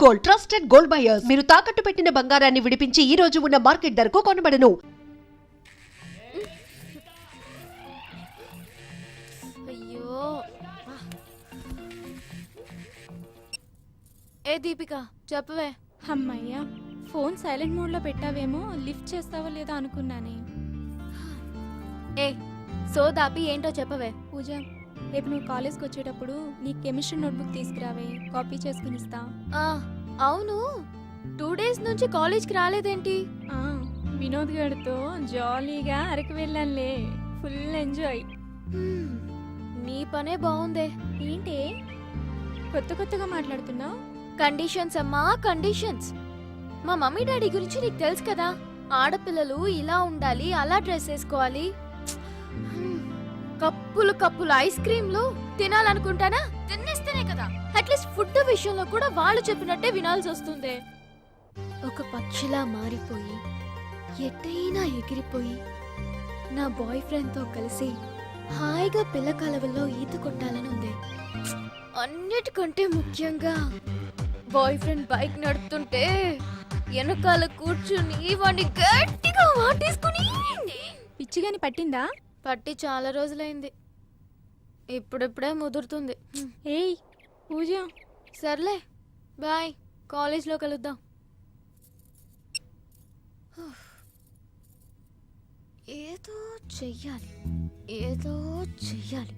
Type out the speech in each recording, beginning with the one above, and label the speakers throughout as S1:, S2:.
S1: Gold, trusted gold buyers. మీరు తాకట్టు పెట్టిన బంగారాన్ని విడిపించి ఈ రోజు ఉన్న మార్కెట్ ధరకు కొనబడను.
S2: అయ్యో ఏ దీపిక చెప్పవే.
S3: అమ్మయ్యా, ఫోన్ సైలెంట్ మోడ్లో పెట్టావేమో, లిఫ్ట్ చేస్తావో లేదో అనుకున్నానే.
S2: ఏ సోదాపి ఏంటో చెప్పవే.
S3: పూజ, రేపు నువ్వు కాలేజ్కి వచ్చేటప్పుడు నీ కెమిస్ట్రీ నోట్బుక్ తీసుకురావే, కాపీ చేసుకుని ఇస్తా.
S2: అవును, 2 days నుంచి కాలేజ్కి రాలేదేంటి?
S3: వినోద్ గారితో జాలీగా అరకు వెళ్ళానులే, ఫుల్ ఎంజాయ్.
S2: నీ పనే బాగుందే.
S3: ఏంటి కొత్త కొత్తగా మాట్లాడుతున్నావు?
S2: కండిషన్స్ అమ్మా, కండిషన్స్. మా మమ్మీ డాడీ గురించి నీకు తెలుసు కదా, ఆడపిల్లలు ఇలా ఉండాలి, అలా డ్రెస్ వేసుకోవాలి. కప్పులు కప్పులు ఐస్ క్రీమ్లు తినాలనుకుంటానా, తినేస్తేనే కదా. అట్లీస్ట్ ఫుడ్ విషయంలో కూడా వాళ్ళు చెప్పినట్టే వినాల్సి వస్తుంది. ఒక పక్షిలా మారిపోయి ఎట్టైనా ఎగిరిపోయి నా బాయ్ ఫ్రెండ్ తో కలిసి హాయిగా పిల్ల కాలువల్లో ఈత కొట్టాలని ఉంది. అన్నిటికంటే ముఖ్యంగా బాయ్ ఫ్రెండ్ బైక్ నడుపుతుంటే వెనకాల కూర్చుని వాడిని గట్టిగా వాటేసుకుని.
S3: పిచ్చిగాని పట్టిందా?
S2: పట్టి చాలా రోజులైంది, ఇప్పుడిప్పుడే ముదురుతుంది.
S3: ఏయ్ పూజ,
S2: సర్లే బాయ్, కాలేజ్లో కలుద్దాం. ఏదో చెయ్యాలి, ఏదో చెయ్యాలి.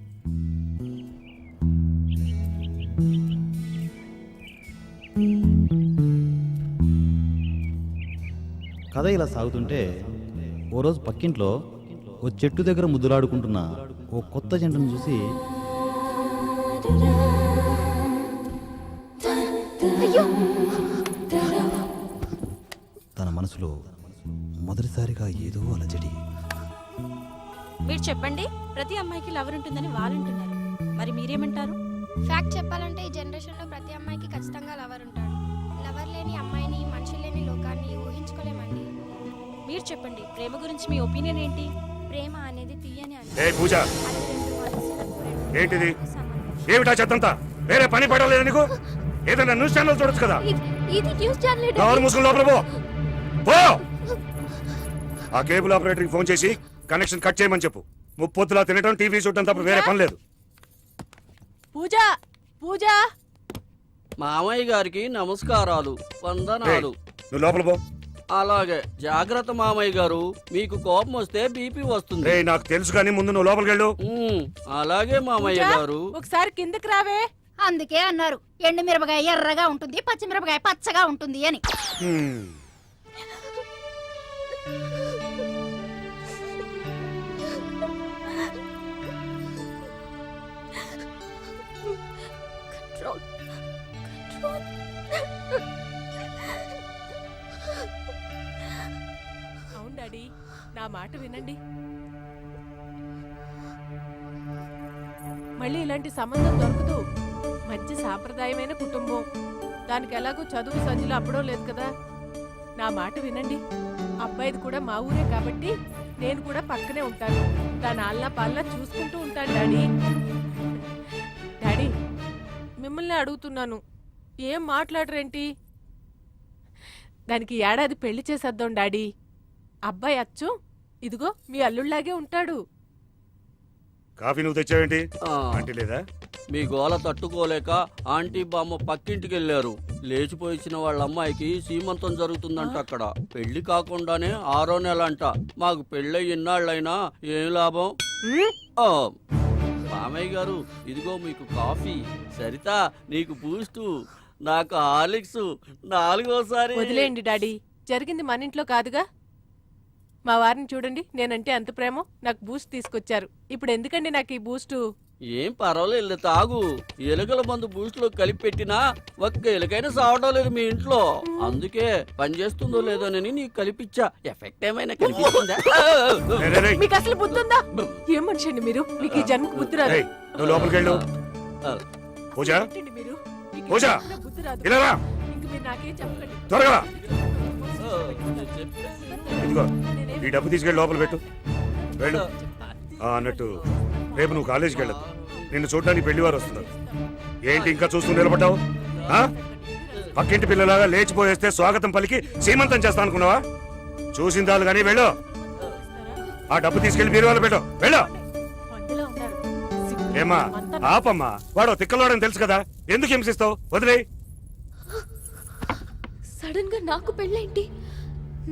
S4: కథ ఇలా సాగుతుంటే ఓ రోజు పక్కింట్లో ఓ చెట్టు దగ్గర ముద్దులాడుకుంటున్న ఓ కొత్త జంటను చూసి తన మనసులో మొదటిసారిగా ఏదో అలజడి.
S5: మీరు చెప్పండి, ప్రతి అమ్మాయికి లవర్ ఉంటుందని వాళ్ళంటున్నారు, మరి మీరేమంటారు?
S6: ఫ్యాక్ట్ చెప్పాలంటే ఈ జనరేషన్లో ప్రతి అమ్మాయికి ఖచ్చితంగా లవర్ ఉంటాడు. లవర్ లేని అమ్మాయిని, మనిషి లేని లోకాన్ని ఊహించుకోలేమండి.
S5: మీరు చెప్పండి, ప్రేమ గురించి మీ ఒపీనియన్ ఏంటి?
S6: ప్రేమ అనేది తీయని
S7: పూజ, ఏంటిది? ఏమిటా చెత్తంతా? వేరే పని పడలేదు నీకు? ఏదైనా న్యూస్ ఛానల్ చూడొచ్చు కదా.
S2: ఇది న్యూస్ ఛానల్.
S7: ఎవరు మూసుకుని లోపల పో. ఆ కేబుల్ ఆపరేటర్కి ఫోన్ చేసి కనెక్షన్ కట్ చేయమని చెప్పు. ముప్పొద్దులా తినటం, టీవీ చూడటం తప్ప వేరే పని లేదు.
S5: పూజ, పూజ.
S8: మామయ్య గారికి నమస్కారాలు, వందనాలు.
S7: నువ్వు లోపల పో.
S8: అలాగే, జాగ్రత్త మామయ్య గారు, మీకు కోపం వస్తే బీపీ వస్తుంది.
S7: నాకు తెలుసు కానీ ముందు నువ్వు లోపలికి వెళ్ళు.
S8: అలాగే మామయ్య గారు.
S5: ఒకసారి కిందకి రావే.
S6: అందుకే అన్నారు ఎండు మిరపకాయ ఎర్రగా ఉంటుంది, పచ్చి మిరపకాయ పచ్చగా ఉంటుంది అని.
S5: అవును డాడీ, నా మాట వినండి. మళ్ళీ ఇలాంటి సంబంధం దొరకదు. మంచి సాంప్రదాయమైన కుటుంబం, దానికి ఎలాగో చదువు సంజలు అప్పుడో లేదు కదా. నా మాట వినండి. అబ్బాయిది కూడా మా ఊరే కాబట్టి నేను కూడా పక్కనే ఉంటాను. దాని ఆల్లా పాల్లా చూసుకుంటూ ఉంటాను డాడీ. డాడీ, మిమ్మల్ని అడుగుతున్నాను, ఏం మాట్లాడరేంటి? దానికి ఏడాది పెళ్లి చేసేద్దాం డాడీ. అబ్బాయి అచ్చు ఇదిగో మీ అల్లుళ్లాగే ఉంటాడు.
S7: కాఫీ నువ్వు తెచ్చావేంటి? ఆంటీ లేదా?
S8: మీ గోల తట్టుకోలేక ఆంటీ బామ్మ పక్కింటికి వెళ్ళారు. లేచిపోయిన వాళ్ళ అమ్మాయికి సీమంతం జరుగుతుందంట అక్కడ. పెళ్లి కాకుండానే 6వ నెల అంట. మాకు పెళ్ళై ఇన్నాళ్ళైనా ఏం లాభం? మామయ్య గారు, ఇదిగో మీకు కాఫీ. సరిత, నీకు బూస్టు, నాకు హార్లిక్స్. 4వసారి.
S5: వదిలేయండి డాడీ, జరిగింది మన ఇంట్లో కాదుగా. మా వారిని చూడండి, నేనంటే అంత ప్రేమ, నాకు బూస్ట్ తీసుకొచ్చారు. ఇప్పుడు ఎందుకండి నాకు ఈ బూస్టు?
S8: ఏం పర్వాలేదు, తాగు. ఎలుకల మందు బూస్ట్ లో కలిపి పెట్టినా ఒక్క ఎలుకైనా సావడం లేదు మీ ఇంట్లో. అందుకే పని చేస్తుందో లేదోనని నీకు కలిపిచ్చా. ఎఫెక్ట్ ఏమైనా కనిపిస్తుందా?
S5: మీకు అసలు బుద్ధి ఉందా? ఏం మనిషి అండి మీరు? మీకు ఈ జన్మకు బుద్ధి రాదు.
S7: నువ్వు లోపలికి వెళ్ళు. పూజ,
S5: మీరు
S7: పూజ,
S5: బుద్ధి రాదు.
S7: ఇలా రా.
S5: ఇంక మీరు నాకేం చెప్పండి.
S7: త్వరగా ఇదిగో ఈ డబ్బు తీసుకెళ్ళి లోపల పెట్టు. వెళ్ళు. అన్నట్టు రేపు నువ్వు కాలేజీకి వెళ్ళదు. నిన్ను చూడడానికి పెళ్లివారు వస్తున్నారు. ఏంటి ఇంకా చూస్తూ నిలబడ్డావు? పక్కింటి పిల్లలాగా లేచిపోయేస్తే స్వాగతం పలికి సీమంతం చేస్తా అనుకున్నావా? చూసిందాలు కానీ వెళ్ళు. ఆ డబ్బు తీసుకెళ్లి బీరువాలో పెట్టు. వెళ్ళు.
S5: మందులో ఉన్నారు.
S7: ఏమా ఆపమ్మా, వాడు తిక్కలోడని తెలుసు కదా, ఎందుకు హింసిస్తావు? వదిలే.
S2: సడన్ గా నాకు పెళ్ళేంటి?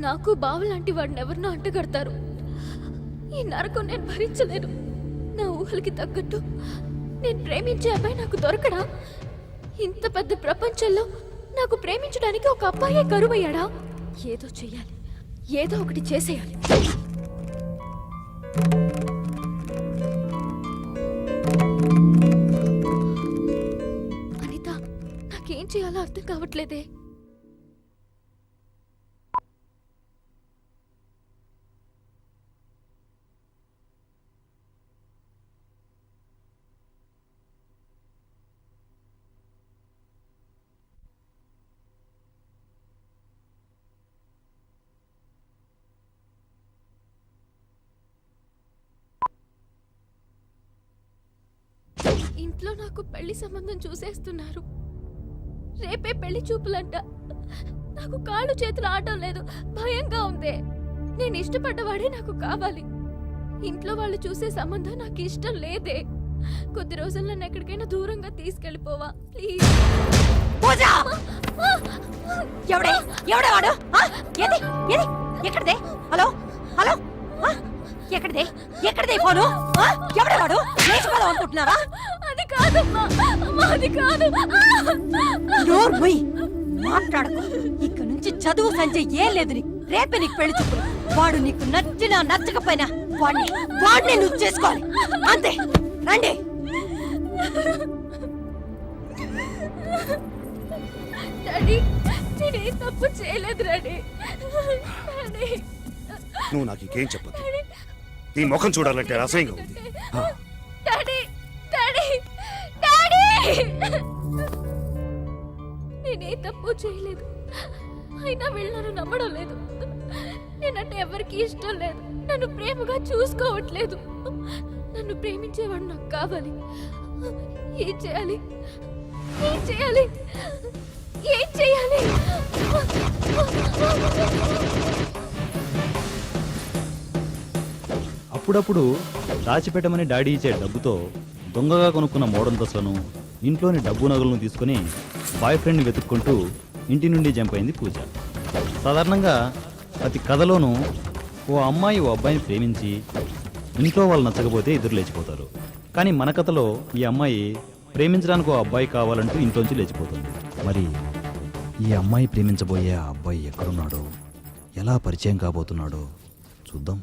S2: నాకు బావలాంటి వాడిని ఎవరినో అంటగడతారు. ఈ నరకం నేను భరించలేను. నా ఊహలకి తగ్గట్టు నేను ప్రేమించే అబ్బాయి నాకు దొరకడా? ఇంత పెద్ద ప్రపంచంలో నాకు ప్రేమించడానికి ఒక అబ్బాయే కరువయ్యాడా? ఏదో చెయ్యాలి, ఏదో ఒకటి చేసేయాలి. అనిత, నాకేం చేయాలో అర్థం కావట్లేదే. ఇంట్లో నాకు పెళ్లి సంబంధం చూసేస్తున్నారు. రేపే పెళ్లి చూపులంట. నాకు కాళ్ళు చేతులు ఆడటం లేదు, భయంగా ఉంది. నేను ఇష్టపడ్డవాడే నాకు కావాలి. ఇంట్లో వాళ్ళు చూసే సంబంధం నాకు ఇష్టం లేదే. కొద్ది రోజుల్లో నన్ను ఎక్కడికైనా దూరంగా తీసుకెళ్ళిపోవా ప్లీజ్.
S1: ఎవడే ఎవడే వాడు? ఏది ఏది ఎక్కడదే? హలో హలో ఎక్కడదే ఎక్కడదే ఫోను? ఎవడే వాడు? లేచిపోదాం అనుకుంటున్నావా?
S2: అది కాదమ్మా, అది కాదు.
S1: నోరు మూయ్, మాట్లాడకు. ఇక నుంచి చదువు సంజయ్ ఏం లేదు నీకు. రేపే నీకు పెళ్లి చూపులు. వాడు నీకు నచ్చినా నచ్చకపోయినా వాడిని నువ్వు చేసుకోవాలి అంతే. రండి.
S2: డాడీ, నేనే తప్పు చేయలేదు డాడీ. డాడీ,
S7: నువ్వు నాకు ఇంకేం చెప్పదు. నీ ముఖం చూడాలంటే అసహ్యంగా ఉంది.
S2: Daddy, daddy, daddy! నేనే తప్పు చేయలేదు, అయినా వీళ్ళు నన్ను నమ్మడం లేదు. నేనంటే ఎవరికి ఇష్టం లేదు, నన్ను ప్రేమగా చూసుకోవట్లేదు. నన్ను ప్రేమించేవాడు నాకు కావాలి. ఏం చేయాలి? ఏం చేయాలి? ఏం చేయాలి?
S4: అప్పుడప్పుడు దాచిపెట్టమని డాడీ ఇచ్చే డబ్బుతో దొంగగా కొనుక్కున్న మోడంతస్లను, ఇంట్లోని డబ్బు నగలను తీసుకుని బాయ్ ఫ్రెండ్ని వెతుక్కుంటూ ఇంటి నుండి జంప్ అయింది పూజ. సాధారణంగా ప్రతి కథలోనూ ఓ అమ్మాయి ఓ అబ్బాయిని ప్రేమించి ఇంట్లో వాళ్ళు నచ్చకపోతే ఇద్దరు లేచిపోతారు. కానీ మన కథలో ఈ అమ్మాయి ప్రేమించడానికి ఓ అబ్బాయి కావాలంటూ ఇంట్లోంచి లేచిపోతుంది. మరి ఈ అమ్మాయి ప్రేమించబోయే ఆ అబ్బాయి ఎక్కడున్నాడో, ఎలా పరిచయం కాబోతున్నాడో చూద్దాం.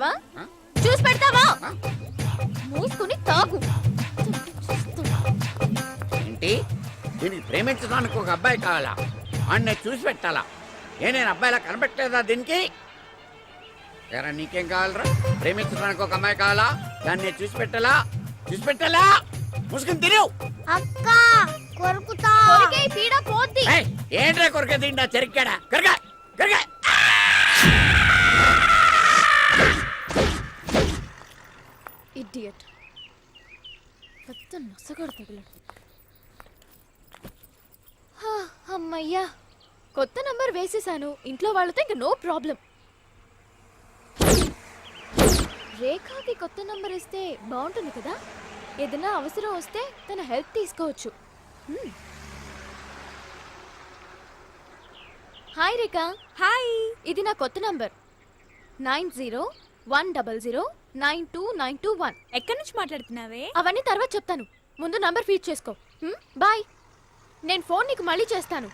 S2: వా? చూసి పెడతావా? మూసుకుని తాగు.
S9: ఏంటి దీనికి ప్రేమించడానికి ఒక అబ్బాయి కావాలా? వాడిని చూసి పెట్టాలా? నేను అబ్బాయిలా కనబెట్టలేదా దీనికి? ఎరా నీకేం కావాలరా? ప్రేమించడానికి ఒక అమ్మాయి కావాలా? దాన్ని చూసి పెట్టాలా? చూసి పెట్టాలా? ముసుగుని తిను.
S6: అక్క కొరుకుతా.
S2: కొరికే ఈ పీడ పోద్ది.
S9: ఏంట్రా కొరకే తిండా చెరిక్కాడా? కరగా కరగా.
S2: ఇడియట్. పెద్ద నొసగడు తగిలాడు. అమ్మయ్యా, కొత్త నంబర్ వేసేసాను. ఇంట్లో వాళ్ళతో ఇంక నో ప్రాబ్లం. రేఖకి కొత్త నంబర్ ఇస్తే బాగుంటుంది కదా. ఏదైనా అవసరం వస్తే తన హెల్ప్ తీసుకోవచ్చు. హాయ్ రేఖ. హాయ్. ఇది నా కొత్త నంబర్ 9010092921.
S3: ఎక్కడి నుంచి మాట్లాడుతున్నావే?
S2: అవన్నీ తర్వాత చెప్తాను. ముందు నంబర్ ఫీడ్ చేసుకో. బాయ్. నేను ఫోన్ నీకు మళ్ళీ చేస్తాను.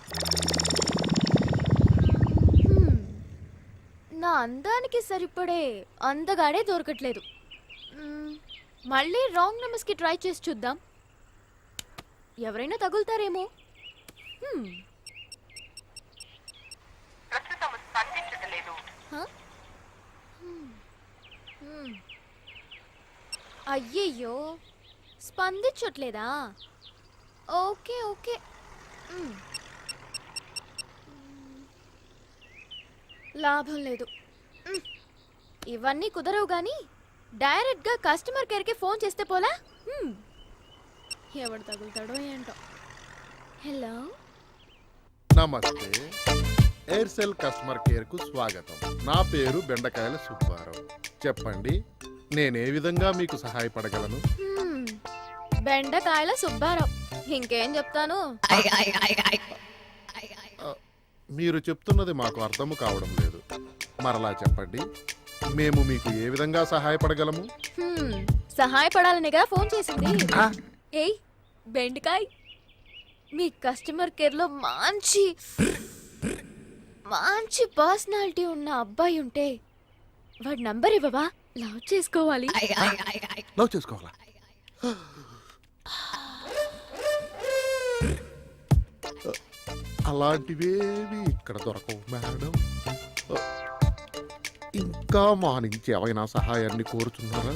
S2: నా అందానికి సరిపడే అందగాడే దొరకట్లేదు. మళ్ళీ రాంగ్ నెంబర్స్కి ట్రై చేసి చూద్దాం. ఎవరైనా తగులుతారేమో. అయ్యయ్యో, స్పందించట్లేదా? Okay okay. లాభం లేదు. ఇవన్నీ కుదరవు గాని డైరెక్ట్గా కస్టమర్ కేర్కి ఫోన్ చేస్తే పోలా? ఎవడు తగులుతాడో ఏంటో. హలో,
S10: నమస్తే. ఎయిర్సెల్ కస్టమర్ కేర్ కు స్వాగతం. నా పేరు బెండకాయల సుబ్బారావు. చెప్పండి, నేనే విధంగా మీకు సహాయపడగలను?
S2: బెండకాయల సుబ్బారావు. ఇంకేం చెప్తాను?
S10: మీరు చెప్తున్నది మాకు అర్థము కావడం లేదు. మరలా చెప్పండి, మేము మీకు ఏ విధంగా సహాయపడగలము?
S2: సహాయపడాలనేగా ఫోన్ చేసింది. ఏయ్ బెండకాయ్, మీ కస్టమర్ కేర్లో మంచి పర్సనాలిటీ ఉన్న అబ్బాయి ఉంటే వాడి నంబర్ ఇవ్వవా? లవ్ చేసుకోవాలి.
S10: లవ్ చేసుకోవాలా? అలాంటివేవి ఇక్కడ దొరకవు మేడం. ఇంకా మా నుంచి ఏమైనా సహాయాన్ని కోరుతున్నారా?